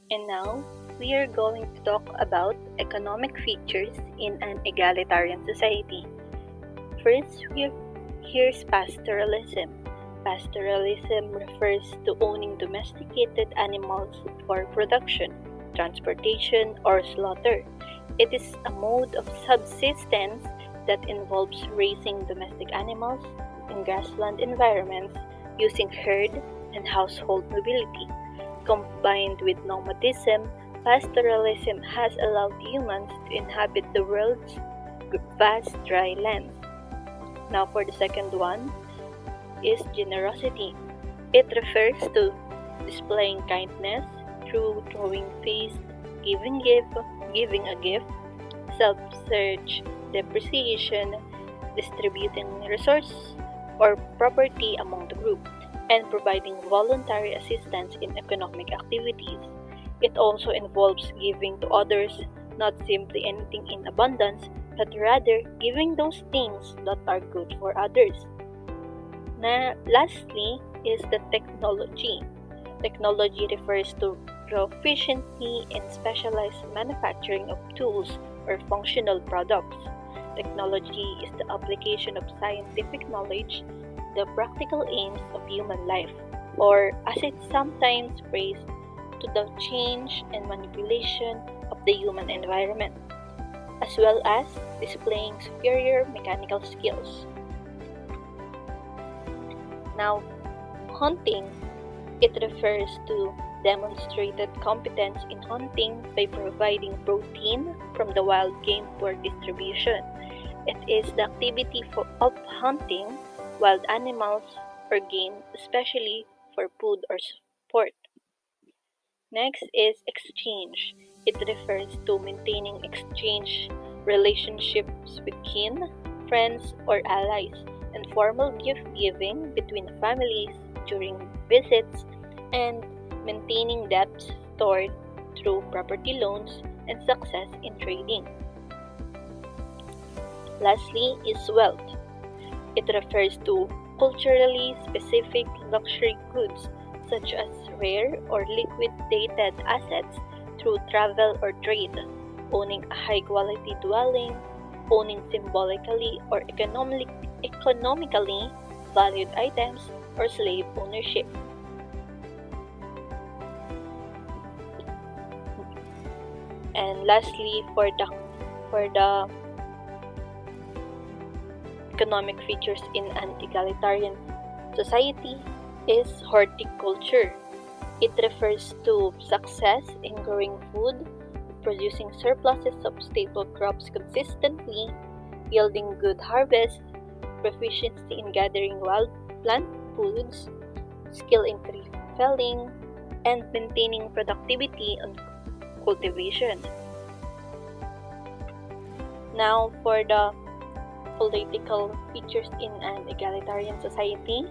And now, we are going to talk about economic features in an egalitarian society. First, here's pastoralism. Pastoralism refers to owning domesticated animals for production, transportation, or slaughter. It is a mode of subsistence that involves raising domestic animals in grassland environments using herd and household mobility. Combined with nomadism, pastoralism has allowed humans to inhabit the world's vast dry lands. Now, for the second one is generosity. It refers to displaying kindness through throwing feast, giving a gift, self-search, depreciation, distributing resources or property among the group, and providing voluntary assistance in economic activities. It also involves giving to others not simply anything in abundance, but rather giving those things that are good for others. Lastly is the technology. Technology refers to proficiency in specialized manufacturing of tools or functional products. Technology is the application of scientific knowledge, the practical aims of human life, or as it's sometimes phrased, to the change and manipulation of the human environment, as well as displaying superior mechanical skills. Now, hunting, it refers to demonstrated competence in hunting by providing protein from the wild game for distribution. It is the activity of hunting wild animals or game, especially for food or sport. Next is exchange. It refers to maintaining exchange relationships with kin, friends, or allies, and formal gift giving between families during visits, and maintaining debts stored through property loans and success in trading. Lastly is wealth. It refers to culturally specific luxury goods such as rare or liquidated assets through travel or trade, owning a high quality dwelling, owning symbolically or economically valued items, or slave ownership. And lastly, for the economic features in an egalitarian society is horticulture. It refers to success in growing food, producing surpluses of staple crops consistently, yielding good harvests, proficiency in gathering wild plant foods, skill in tree felling, and maintaining productivity on cultivation. Now, for the political features in an egalitarian society,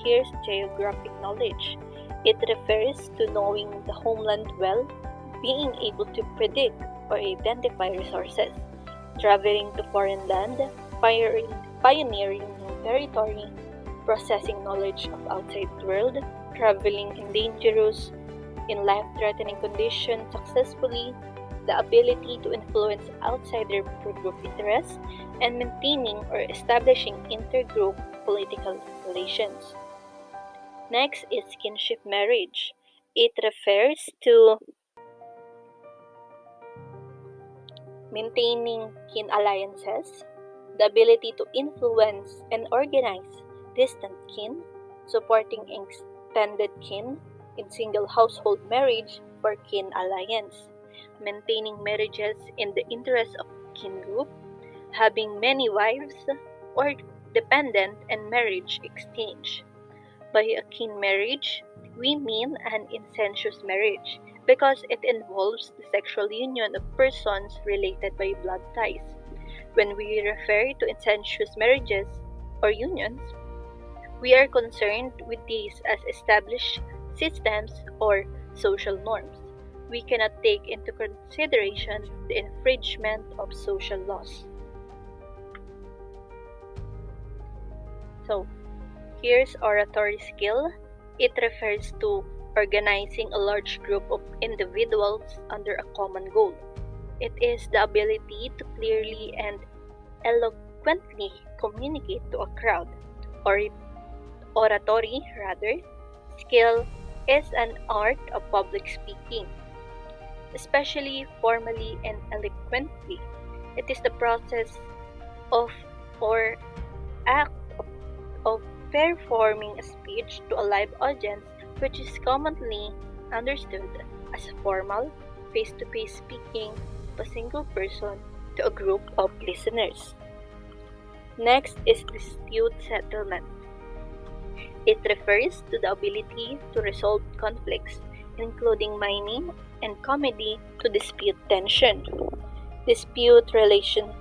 here's geographic knowledge. It refers to knowing the homeland well, being able to predict or identify resources, traveling to foreign land, pioneering new territory, processing knowledge of outside world, traveling in dangerous, in life-threatening conditions successfully, the ability to influence outsider for group interests, and maintaining or establishing intergroup political relations. Next is kinship marriage. It refers to maintaining kin alliances, the ability to influence and organize distant kin, supporting extended kin in single household marriage for kin alliance, maintaining marriages in the interest of kin group, having many wives, or dependent and marriage exchange. By a kin marriage, we mean an incestuous marriage because it involves the sexual union of persons related by blood ties. When we refer to incestuous marriages or unions, we are concerned with these as established systems or social norms. We cannot take into consideration the infringement of social laws. So, here's oratory skill. It refers to organizing a large group of individuals under a common goal. It is the ability to clearly and eloquently communicate to a crowd, or oratory rather. Skill is an art of public speaking, especially formally and eloquently. It is the process of or act of performing a speech to a live audience, which is commonly understood as formal, face-to-face speaking to a single person to a group of listeners. Next is dispute settlement. It refers to the ability to resolve conflicts, including mining and comedy, to dispute tension. Dispute resolution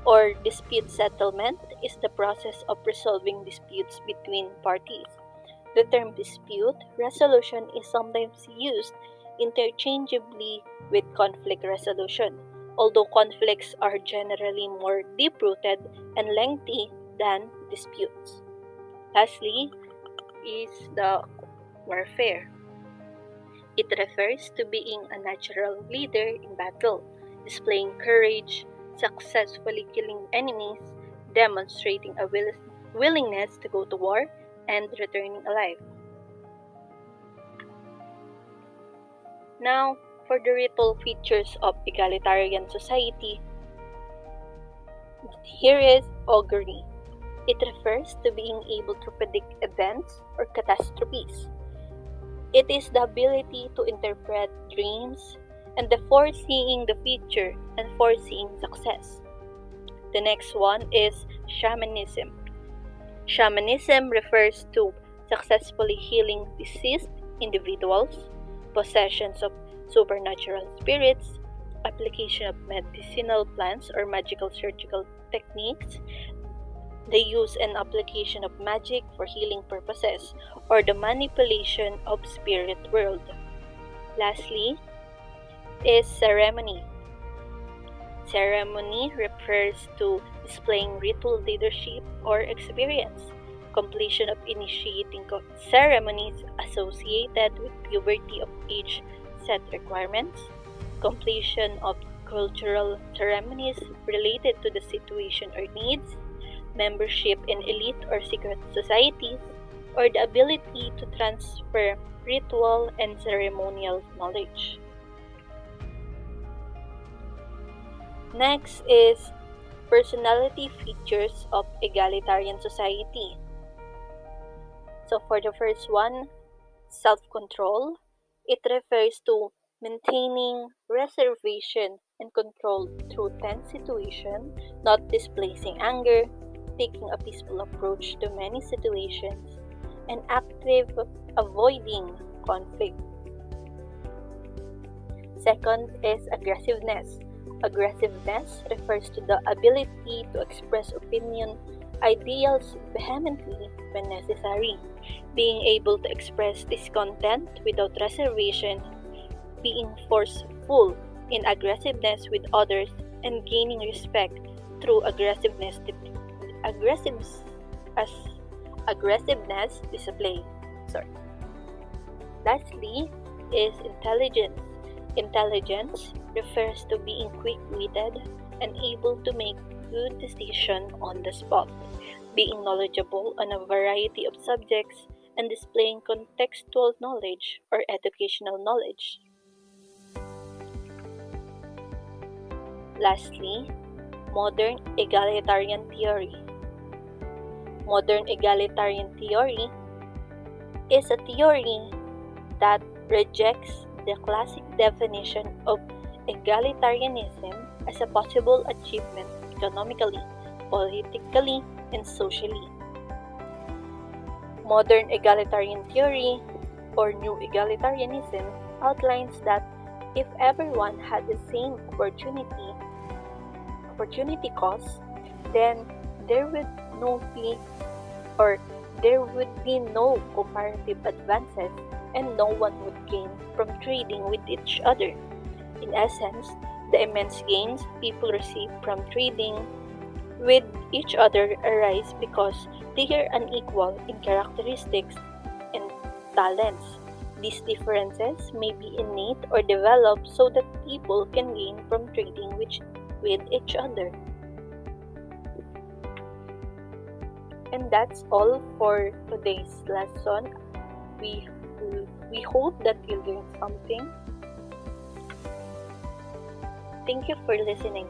or dispute settlement is the process of resolving disputes between parties. The term dispute resolution is sometimes used interchangeably with conflict resolution, although conflicts are generally more deep-rooted and lengthy than disputes. Lastly is the warfare. It refers to being a natural leader in battle, displaying courage, successfully killing enemies, demonstrating a willingness to go to war, and returning alive. Now, for the ritual features of egalitarian society, here is augury. It refers to being able to predict events or catastrophes. It is the ability to interpret dreams and the foreseeing the future and foreseeing success. The next one is shamanism. Shamanism refers to successfully healing deceased individuals, possessions of supernatural spirits, application of medicinal plants or magical surgical techniques, the use and application of magic for healing purposes, or the manipulation of spirit world. Lastly is ceremony. Ceremony refers to displaying ritual leadership or experience, completion of initiating ceremonies associated with puberty of age set requirements, completion of cultural ceremonies related to the situation or needs, membership in elite or secret societies, or the ability to transfer ritual and ceremonial knowledge. Next is personality features of egalitarian society. So for the first one, self-control. It refers to maintaining reservation and control through tense situation, not displaying anger, taking a peaceful approach to many situations, and active avoiding conflict. Second is aggressiveness. Aggressiveness refers to the ability to express opinion, ideals vehemently when necessary, being able to express discontent without reservation, being forceful in aggressiveness with others, and gaining respect through aggressiveness display. Lastly is intelligence. Intelligence refers to being quick-witted and able to make good decisions on the spot, being knowledgeable on a variety of subjects, and displaying contextual knowledge or educational knowledge. Lastly, modern egalitarian theory. Modern egalitarian theory is a theory that rejects the classic definition of egalitarianism as a possible achievement economically, politically, and socially. Modern egalitarian theory, or new egalitarianism, outlines that if everyone had the same opportunity cost, then there would be no comparative advances and no one would gain from trading with each other. In essence, the immense gains people receive from trading with each other arise because they are unequal in characteristics and talents. These differences may be innate or developed so that people can gain from trading with each other. And that's all for today's lesson. We hope that you learned something. Thank you for listening.